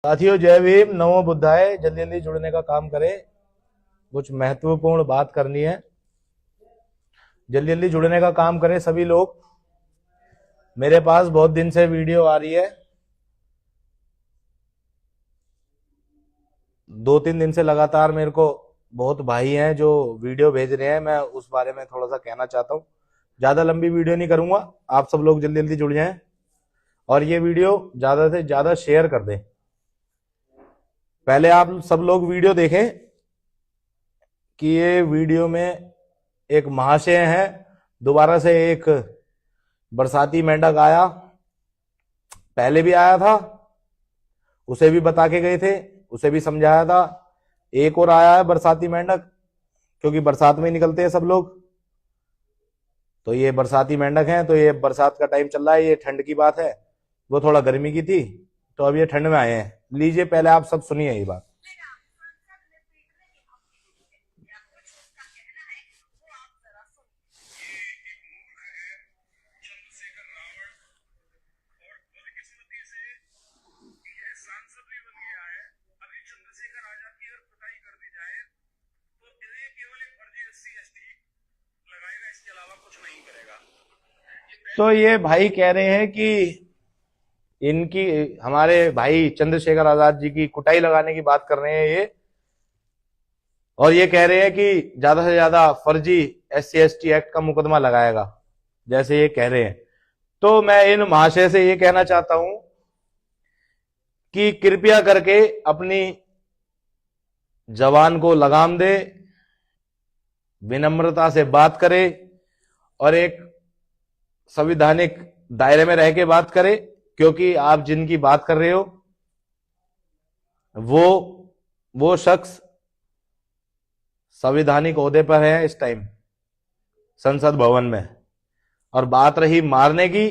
साथियों, जय भीम, नमो बुद्धाय। जल्दी जल्दी जुड़ने का काम करें, कुछ महत्वपूर्ण बात करनी है। जल्दी जल्दी जुड़ने का काम करें सभी लोग। मेरे पास बहुत दिन से वीडियो आ रही है, 2-3 दिन से लगातार मेरे को बहुत भाई हैं जो वीडियो भेज रहे हैं। मैं उस बारे में थोड़ा सा कहना चाहता हूँ। ज्यादा लंबी वीडियो नहीं करूंगा, आप सब लोग जल्दी जल्दी जुड़ जाएं और ये वीडियो ज्यादा से ज्यादा शेयर कर दें। पहले आप सब लोग वीडियो देखें कि ये वीडियो में एक महाशय है, दोबारा से एक बरसाती मेंढक आया, पहले भी आया था, उसे भी बता के गए थे, उसे भी समझाया था। एक और आया है बरसाती मेंढक, क्योंकि बरसात में ही निकलते हैं सब लोग, तो ये बरसाती मेंढक हैं। तो ये बरसात का टाइम चल रहा है, ये ठंड की बात है, वो थोड़ा गर्मी की थी, तो अब ये ठंड में आए हैं। लीजिए, पहले आप सब सुनिए ये बात। तो ये भाई कह रहे हैं कि इनकी, हमारे भाई चंद्रशेखर आजाद जी की कुटाई लगाने की बात कर रहे हैं ये, और ये कह रहे हैं कि ज्यादा से ज्यादा फर्जी SC/ST एक्ट का मुकदमा लगाएगा, जैसे ये कह रहे हैं। तो मैं इन महाशय से ये कहना चाहता हूं कि कृपया करके अपनी जबान को लगाम दे, विनम्रता से बात करे और एक संवैधानिक दायरे में रह के बात करे, क्योंकि आप जिनकी बात कर रहे हो वो शख्स संवैधानिक ओहदे पर है इस टाइम संसद भवन में। और बात रही मारने की,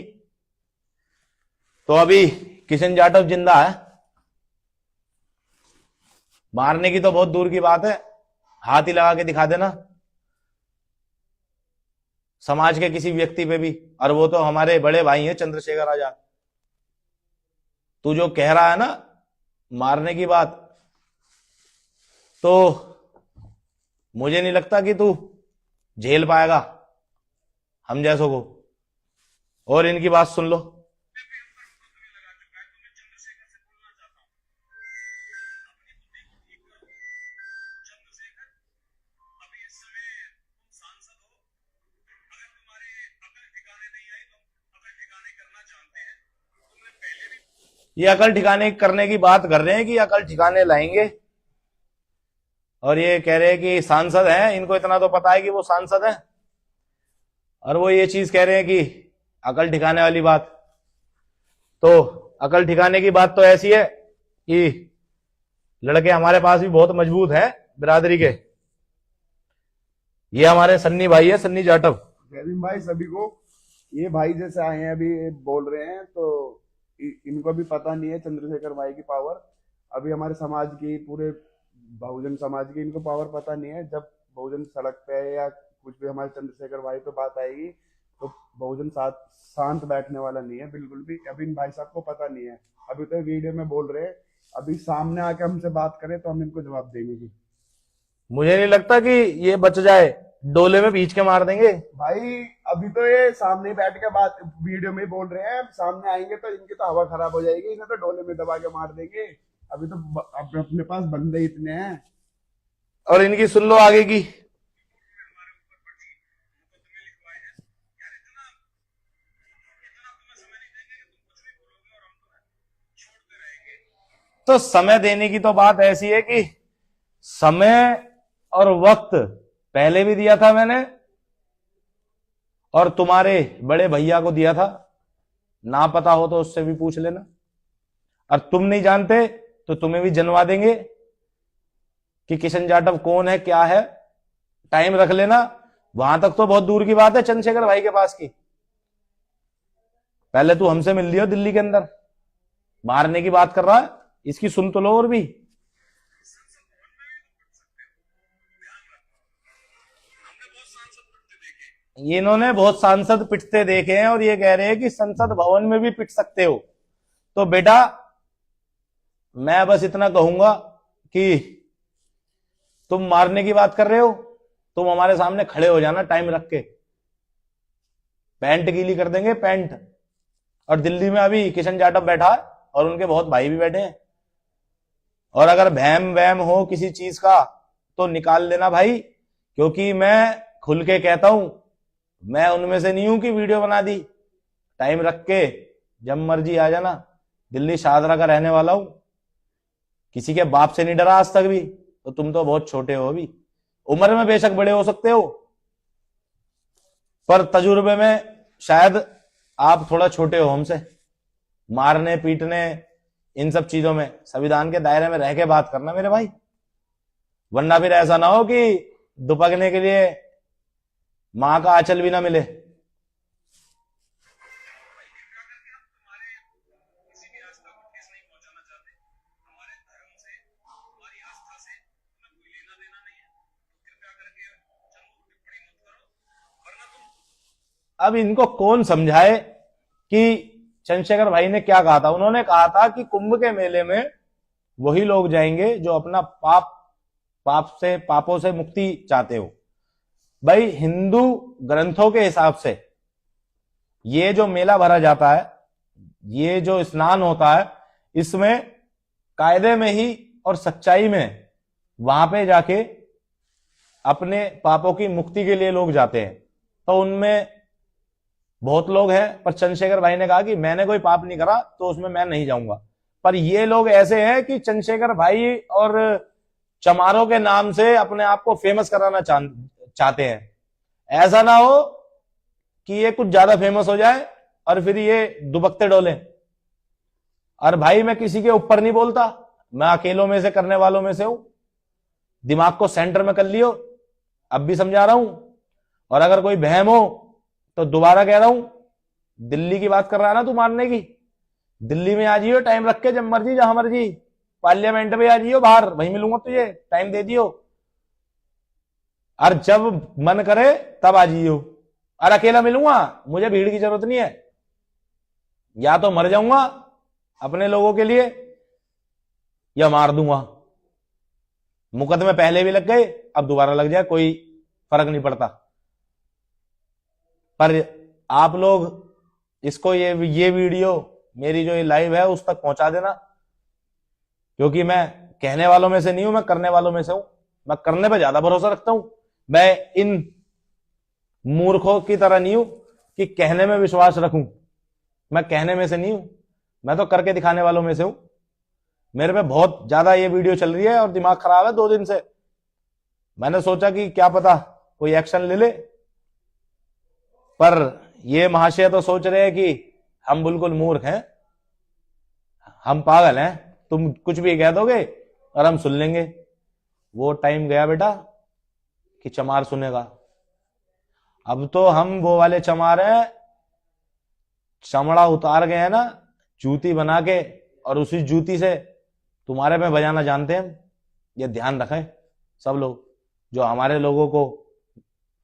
तो अभी किशन जाटव जिंदा है, मारने की तो बहुत दूर की बात है। हाथ ही लगा के दिखा देना समाज के किसी व्यक्ति पे भी, और वो तो हमारे बड़े भाई हैं चंद्रशेखर आजाद। तू जो कह रहा है ना मारने की बात, तो मुझे नहीं लगता कि तू झेल पाएगा हम जैसों को। और इनकी बात सुन लो। ये अकल ठिकाने करने की बात कर रहे हैं कि अकल ठिकाने लाएंगे, और ये कह रहे हैं कि सांसद हैं, इनको इतना तो पता है कि वो सांसद हैं, और वो ये चीज कह रहे हैं कि अकल ठिकाने वाली बात। तो अकल ठिकाने की बात तो ऐसी है कि लड़के हमारे पास भी बहुत मजबूत हैं बिरादरी के। ये हमारे सन्नी भाई है, सन्नी जाटव। जयवीम भाई सभी को। ये भाई जैसे आए हैं अभी बोल रहे हैं, तो इनको भी पता नहीं है चंद्रशेखर भाई की पावर। अभी हमारे समाज की, पूरे बहुजन समाज की इनको पावर पता नहीं है। जब बहुजन सड़क पे या कुछ भी हमारे चंद्रशेखर भाई पे बात आएगी, तो बहुजन शांत बैठने वाला नहीं है बिल्कुल भी। अभी इन भाई साहब को पता नहीं है, अभी तो वीडियो में बोल रहे हैं। अभी सामने आके हमसे बात करें तो हम इनको जवाब देंगे कि मुझे नहीं लगता कि ये बच जाए, डोले में बीच के मार देंगे भाई। अभी तो ये सामने बैठ के बात वीडियो में बोल रहे हैं, सामने आएंगे तो इनकी तो हवा खराब हो जाएगी, इन्हें तो डोले में दबा के मार देंगे। अभी तो अपने पास बंदे इतने हैं। और इनकी सुन लो आगे की। तो समय देने की तो बात ऐसी है कि समय और वक्त पहले भी दिया था मैंने, और तुम्हारे बड़े भैया को दिया था। ना पता हो तो उससे भी पूछ लेना, और तुम नहीं जानते तो तुम्हें भी जनवा देंगे कि किशन जाटव कौन है, क्या है। टाइम रख लेना, वहां तक तो बहुत दूर की बात है चंद्रशेखर भाई के पास की। पहले तू हमसे मिल लियो दिल्ली के अंदर, मारने की बात कर रहा है, इसकी सुन तो लो। और भी इन्होंने बहुत सांसद पिटते देखे हैं, और ये कह रहे हैं कि संसद भवन में भी पिट सकते हो। तो बेटा मैं बस इतना कहूंगा कि तुम मारने की बात कर रहे हो, तुम हमारे सामने खड़े हो जाना टाइम रख के, पैंट गीली कर देंगे पैंट। और दिल्ली में अभी किशन जाटव बैठा है और उनके बहुत भाई भी बैठे हैं, और अगर वहम वहम हो किसी चीज का तो निकाल देना भाई, क्योंकि मैं खुल के कहता हूं, मैं उनमें से नहीं हूं कि वीडियो बना दी। टाइम रख के जब मर्जी आ जाना। दिल्ली शाहदरा का रहने वाला हूं, किसी के बाप से नहीं डरा आज तक भी। तो तुम तो बहुत छोटे हो, अभी उम्र में बेशक बड़े हो सकते हो, पर तजुर्बे में शायद आप थोड़ा छोटे हो हमसे। मारने पीटने इन सब चीजों में संविधान के दायरे में रह के बात करना मेरे भाई, वरना फिर ऐसा ना हो कि दुपकने के लिए मां का आंचल भी ना मिले। अब इनको कौन समझाए कि चंद्रशेखर भाई ने क्या कहा था। उन्होंने कहा था कि कुंभ के मेले में वही लोग जाएंगे जो अपना पापों से मुक्ति चाहते हो। भाई हिंदू ग्रंथों के हिसाब से ये जो मेला भरा जाता है, ये जो स्नान होता है, इसमें कायदे में ही और सच्चाई में वहां पे जाके अपने पापों की मुक्ति के लिए लोग जाते हैं। तो उनमें बहुत लोग हैं, पर चंद्रशेखर भाई ने कहा कि मैंने कोई पाप नहीं करा तो उसमें मैं नहीं जाऊंगा। पर ये लोग ऐसे हैं कि चंद्रशेखर भाई और चमारों के नाम से अपने आप को फेमस कराना चाहते हैं। ऐसा ना हो कि ये कुछ ज्यादा फेमस हो जाए और फिर ये दुबकते डोले। और भाई मैं किसी के ऊपर नहीं बोलता, मैं अकेलों में से करने वालों में से हूं। दिमाग को सेंटर में कर लियो, अब भी समझा रहा हूं। और अगर कोई बहम हो तो दोबारा कह रहा हूं, दिल्ली की बात कर रहा है ना तू मारने की, दिल्ली में आ जाइयो टाइम रख के, जब मर्जी जहां मर्जी, पार्लियामेंट में आ जाइयो, बाहर वहीं मिलूंगा तुझे, टाइम दे दियो। और जब मन करे तब आ जाइयो, और अकेला मिलूंगा, मुझे भीड़ की जरूरत नहीं है। या तो मर जाऊंगा अपने लोगों के लिए या मार दूंगा। मुकदमे पहले भी लग गए, अब दोबारा लग जाए, कोई फर्क नहीं पड़ता। पर आप लोग इसको ये वीडियो मेरी जो ये लाइव है उस तक पहुंचा देना, क्योंकि मैं कहने वालों में से नहीं हूं, मैं करने वालों में से हूं। मैं करने पे ज्यादा भरोसा रखता हूं। मैं इन मूर्खों की तरह नहीं हूं कि कहने में विश्वास रखूं। मैं कहने में से नहीं हूं, मैं तो करके दिखाने वालों में से हूं। मेरे पे बहुत ज्यादा ये वीडियो चल रही है और दिमाग खराब है 2 दिन से। मैंने सोचा कि क्या पता कोई एक्शन ले ले, पर ये महाशय तो सोच रहे हैं कि हम बिल्कुल मूर्ख हैं, हम पागल हैं, तुम कुछ भी कह दोगे और हम सुन लेंगे। वो टाइम गया बेटा कि चमार सुनेगा। अब तो हम वो वाले चमार हैं, चमड़ा उतार गए हैं ना जूती बना के, और उसी जूती से तुम्हारे में बजाना जानते हैं। ये ध्यान रखें सब लोग, जो हमारे लोगों को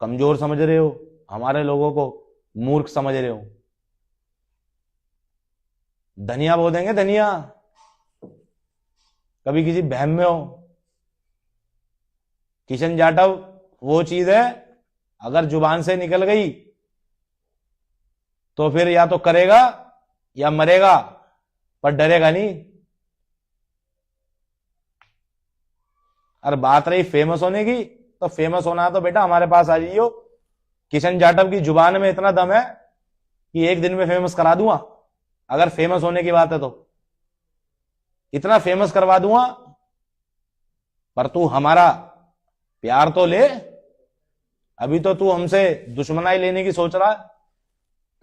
कमजोर समझ रहे हो, हमारे लोगों को मूर्ख समझ रहे हो। धनिया बो देंगे, धनिया, कभी किसी बहम में हो। किशन जाटव वो चीज है, अगर जुबान से निकल गई तो फिर या तो करेगा या मरेगा, पर डरेगा नहीं। और बात रही फेमस होने की, तो फेमस होना है तो बेटा हमारे पास आ जाइयो। किशन जाटव की जुबान में इतना दम है कि एक दिन में फेमस करा दूंगा। अगर फेमस होने की बात है तो इतना फेमस करवा दूंगा। पर तू हमारा प्यार तो ले। अभी तो तू हमसे दुश्मनाई लेने की सोच रहा है,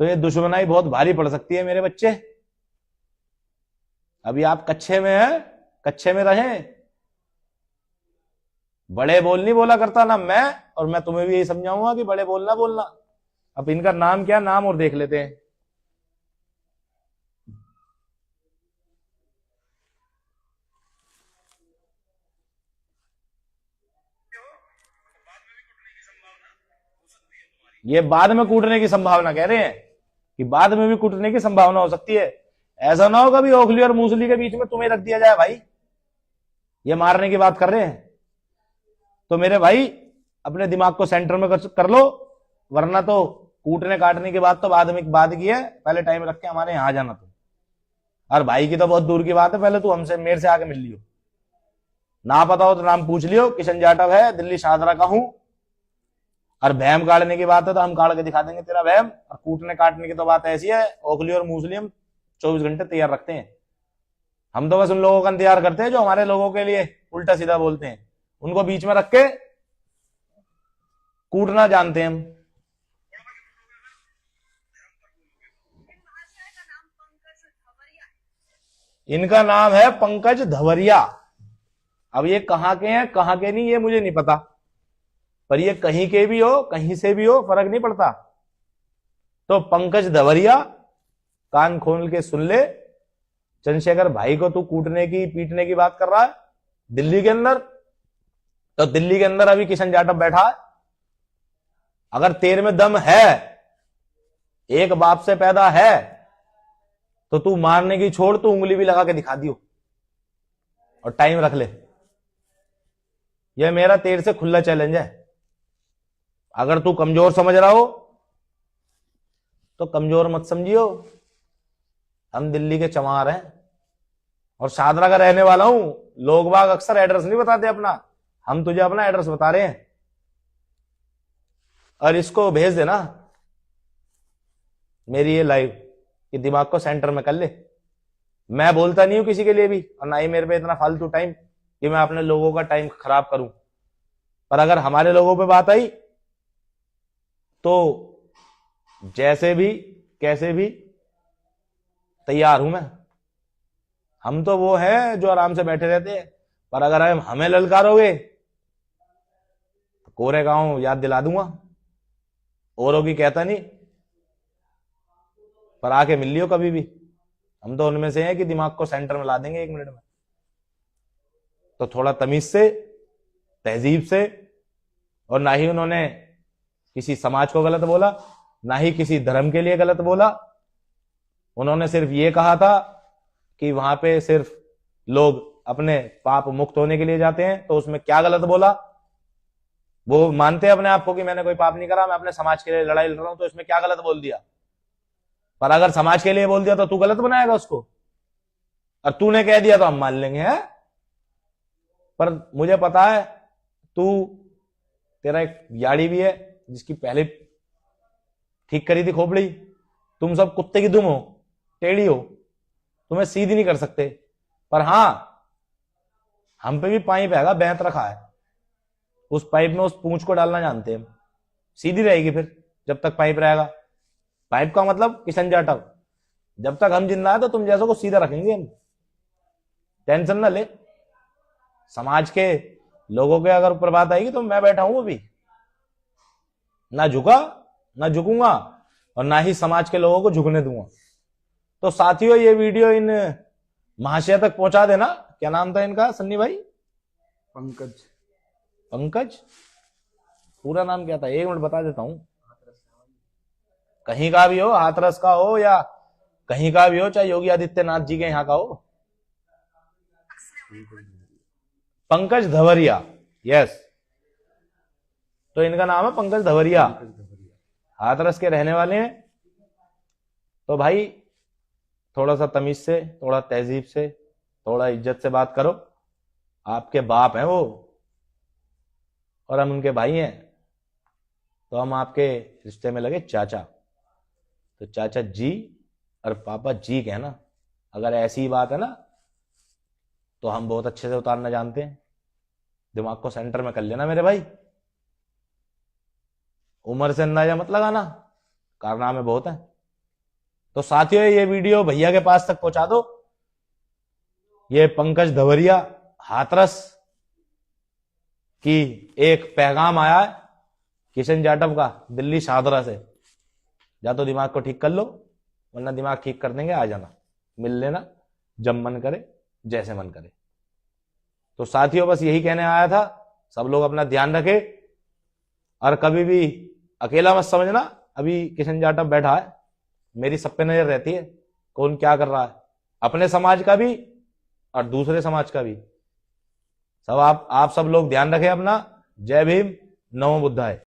तो ये दुश्मनाई बहुत भारी पड़ सकती है मेरे बच्चे। अभी आप कच्चे में हैं, कच्चे में रहें। बड़े बोल नहीं बोला करता ना मैं, और मैं तुम्हें भी यही समझाऊंगा कि बड़े बोलना बोलना। अब इनका नाम क्या, नाम और देख लेते हैं। ये बाद में कूटने की संभावना कह रहे हैं कि बाद में भी कूटने की संभावना हो सकती है। ऐसा ना हो कभी ओखली और मूसली के बीच में तुम्हें रख दिया जाए भाई, ये मारने की बात कर रहे हैं। तो मेरे भाई अपने दिमाग को सेंटर में कर लो, वरना तो कूटने काटने की बात तो बाद की है, पहले टाइम रख के हमारे यहाँ जाना तुम। और भाई की तो बहुत दूर की बात है, पहले तू हमसे मेरे से आके मिल लियो, ना पता हो तो नाम पूछ लियो, किशन जाटव है, दिल्ली शाहदरा का हूं। और भैम काटने की बात है तो हम काट के दिखा देंगे तेरा भैम। और कूटने काटने की तो बात ऐसी है, ओखली और मूसली हम 24 घंटे तैयार रखते हैं। हम तो बस उन लोगों का इंतजार करते हैं जो हमारे लोगों के लिए उल्टा सीधा बोलते हैं, उनको बीच में रख के कूटना जानते हैं हम। इनका नाम है पंकज धवरिया। अब ये कहां के हैं कहां के नहीं ये मुझे नहीं पता, पर ये कहीं के भी हो कहीं से भी हो फर्क नहीं पड़ता। तो पंकज धवरिया, कान खोल के सुन ले, चंद्रशेखर भाई को तू कूटने की पीटने की बात कर रहा है दिल्ली के अंदर, तो दिल्ली के अंदर अभी किशन जाटव बैठा है। अगर तेरे में दम है, एक बाप से पैदा है, तो तू मारने की छोड़, तू उंगली भी लगा के दिखा दियो और टाइम रख ले। यह मेरा तेरे से खुला चैलेंज है। अगर तू कमजोर समझ रहा हो तो कमजोर मत समझियो, हम दिल्ली के चमार हैं और शाहदरा का रहने वाला हूं। लोग बाग अक्सर एड्रेस नहीं बताते अपना, हम तुझे अपना एड्रेस बता रहे हैं। और इसको भेज देना मेरी ये लाइव, ये दिमाग को सेंटर में कर ले। मैं बोलता नहीं हूं किसी के लिए भी, और ना ही मेरे पे इतना फालतू टाइम कि मैं अपने लोगों का टाइम खराब करूं। पर अगर हमारे लोगों पे बात आई तो जैसे भी कैसे भी तैयार हूं मैं। हम तो वो हैं जो आराम से बैठे रहते हैं, पर अगर हमें ललकारोगे तो कोरे गांव याद दिला दूंगा। औरों की कहता नहीं, पर आके मिल लियो कभी भी। हम तो उनमें से हैं कि दिमाग को सेंटर में ला देंगे 1 मिनट में। तो थोड़ा तमीज से, तहजीब से, और ना ही उन्होंने किसी समाज को गलत बोला, ना ही किसी धर्म के लिए गलत बोला। उन्होंने सिर्फ ये कहा था कि वहां पे सिर्फ लोग अपने पाप मुक्त होने के लिए जाते हैं, तो उसमें क्या गलत बोला। वो मानते हैं अपने आप को कि मैंने कोई पाप नहीं करा, मैं अपने समाज के लिए लड़ाई लड़ रहा हूं, तो इसमें क्या गलत बोल दिया। पर अगर समाज के लिए बोल दिया तो तू गलत बनाएगा उसको, और तूने कह दिया तो हम मान लेंगे है। पर मुझे पता है तेरा एक याड़ी भी है जिसकी पहले ठीक करी थी खोपड़ी। तुम सब कुत्ते की दुम हो, टेढ़ी हो, तुम्हें सीधी नहीं कर सकते। पर हां, हम पे भी पाइप हैगा, बैंत रखा है, उस पाइप में उस पूंछ को डालना जानते हैं। सीधी रहेगी फिर जब तक पाइप रहेगा। पाइप का मतलब किशन जाटव, जब तक हम जिंदा है तो तुम जैसों को सीधा रखेंगे हम, टेंशन ना ले। समाज के लोगों के अगर ऊपर बात आएगी तो मैं बैठा हूं अभी, ना झुका ना झुकूंगा, और ना ही समाज के लोगों को झुकने दूंगा। तो साथियों, ये वीडियो इन महाशय तक पहुंचा देना। क्या नाम था इनका सन्नी भाई? पंकज। पंकज, पूरा नाम क्या था? 1 मिनट बता देता हूं। कहीं का भी हो, हाथरस का हो या कहीं का भी हो, चाहे योगी आदित्यनाथ जी के यहाँ का हो, पंकज धवरिया। यस, तो इनका नाम है पंकज धवरिया, हाथरस के रहने वाले हैं। तो भाई थोड़ा सा तमीज से, थोड़ा तहजीब से, थोड़ा इज्जत से बात करो। आपके बाप हैं वो और हम उनके भाई हैं, तो हम आपके रिश्ते में लगे चाचा। तो चाचा जी और पापा जी कहना। अगर ऐसी बात है ना तो हम बहुत अच्छे से उतारना जानते हैं। दिमाग को सेंटर में कर लेना मेरे भाई। उम्र से अंदाजा मत लगाना, कारनामे बहुत हैं। तो साथियों, ये वीडियो भैया के पास तक पहुंचा दो। ये पंकज धवरिया हाथरस की एक पैगाम आया है किशन जाटव का दिल्ली शाहदरा से। या तो दिमाग को ठीक कर लो, वरना दिमाग ठीक कर देंगे, आ जाना, मिल लेना जब मन करे, जैसे मन करे। तो साथियों, बस यही कहने आया था। सब लोग अपना ध्यान रखे और कभी भी अकेला मत समझना। अभी किशन जाटव बैठा है, मेरी सब पे नजर रहती है कौन क्या कर रहा है। अपने समाज का भी और दूसरे समाज का भी। सब आप सब लोग ध्यान रखें अपना। जय भीम, नमो बुद्धाय।